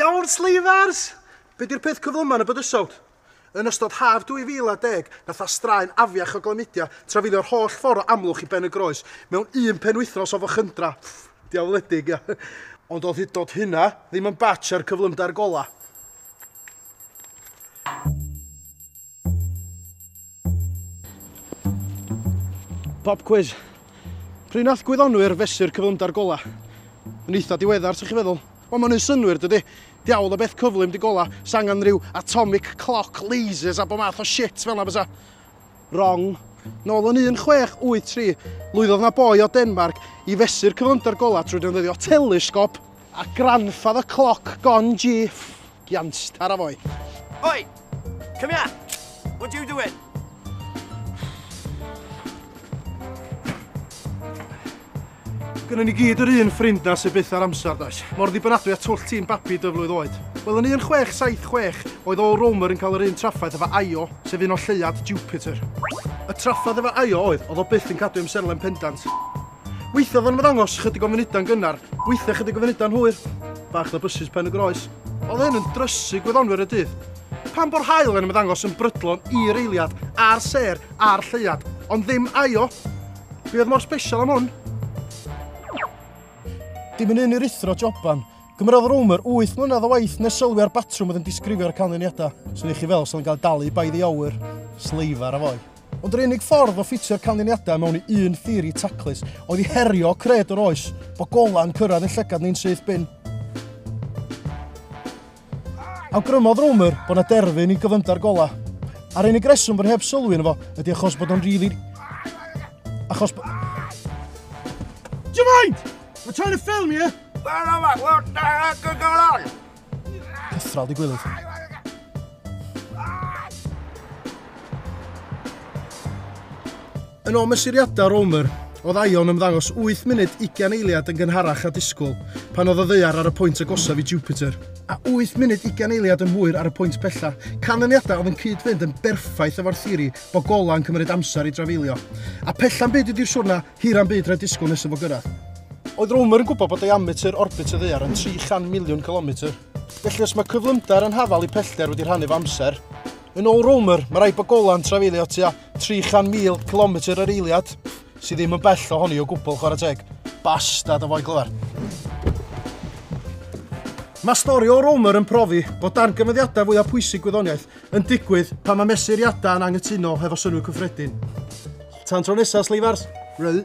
Iawn, Sleifars! Be di'r peth cyflyma yn y bydysawd? Yn ystod haf 2010, nath a straen afiach o glamydia trafeilio'r holl ffordd o Amlwch i Ben y Groes mewn un penwythnos o Fochydra. Diawledig, ia. Ond oedd hyd oed hynna ddim yn batch ar cyflymder gola. Pop quiz. Pryd nath gwyddonwyr fesur cyflymder gola? Yn eitha diweddar, sy'ch chi feddwl? Wel, mae'n synwyr, dydy. Diawl o beth cyflym di gola, sangan rhyw atomic clock, lasers a bo math o shit fel na bysa. Wrong. Nôl yn 1683, lwyddodd na boi o Denmark i fesur cyflymder gola trwy defnyddio telesgop a granffadd y cloc gon G. Gianstar a foi. Oi! Come here! What you doing? Gynna ni gyd yr un ffrind na sy'n byth ar amser, does. Mor ddibynadwy a twll tîm babi dyflwydd oed. Wel, yn 1676, oedd o Romer yn cael yr un traffaeth efo Io, sef un o lleiad Jupiter. Y traffaeth efo Io oedd o byth yn cadw amserlen pendant. Weithio oedd yn ymddangos chydig o funuda'n gynnar, weithio chydig o funuda'n hwyr. Bach na bysys Pen y Groes. Oedd hyn yn drysu gwyddonwyr y dydd. Pan bo'r hael yn ymddangos yn brydlon i'r eiliad, a'r ser, a'r lleiad, ond ddim Io. Be oedd mor special am hwn? Dim yn un i'r ithro joban. Gymrodd Romer 8 mlynedd o waith nes sylwi ar batrwm oedd yn disgrifio'r canlyniadau. Sy'n eich chi fel sy'n cael dalu by the hour. Sleifar a foi. Ond yr unig ffordd o ffitio'r canlyniadau mewn i un theori taclus oedd i herio cred o'r oes, bo gola'n cyrraedd yn llygad ni'n syth bin. Awgrymodd Romer bod na derfyn i gyflymder gola. A'r unig reswm bod heb sylwi yn efo ydy achos bod o'n rili... Achos bod... Do you mind? We're trying to film you. What the heck is going on? Cythral di gwylydd. Yn ôl mesuriadau Romer, oedd Ion ymddangos 8 munud 20 eiliad yn gynharach a disgwyl pan oedd o ddeiar ar y pwynt agosaf i Jupiter. A 8 munud 20 eiliad yn hwyr ar y pwynt pella. Canlyniadau oedd yn cyd-fynd yn berffaith efo'r theori bod gola yn cymryd amser i drafeilio. A pella'n byd ydy'r siwrna, hira'n byd rhaid disgwyl nesaf o gyrraedd. Oedd Romer yn gwybod bod diametr orbit y ddeiar yn 300,000,000 kilometr. Felly os mae cyflymder yn hafal i pellter wedi rhannu fo amser, yn ôl Romer, mae rhaid bod gola'n trafeilio tua 300,000 kilometr yr eiliad, sydd ddim yn bell ohoni o gwbl chwarae teg. Bastad o foi glyfar. Mae stori o Romer yn profi bod dargymyddiadau fwyaf pwysig gwyddoniaeth yn digwydd pan mae mesuriadau yn anghytuno hefo synwyr cyffredin. Tan tro nesaf, Sleifars. Ryl.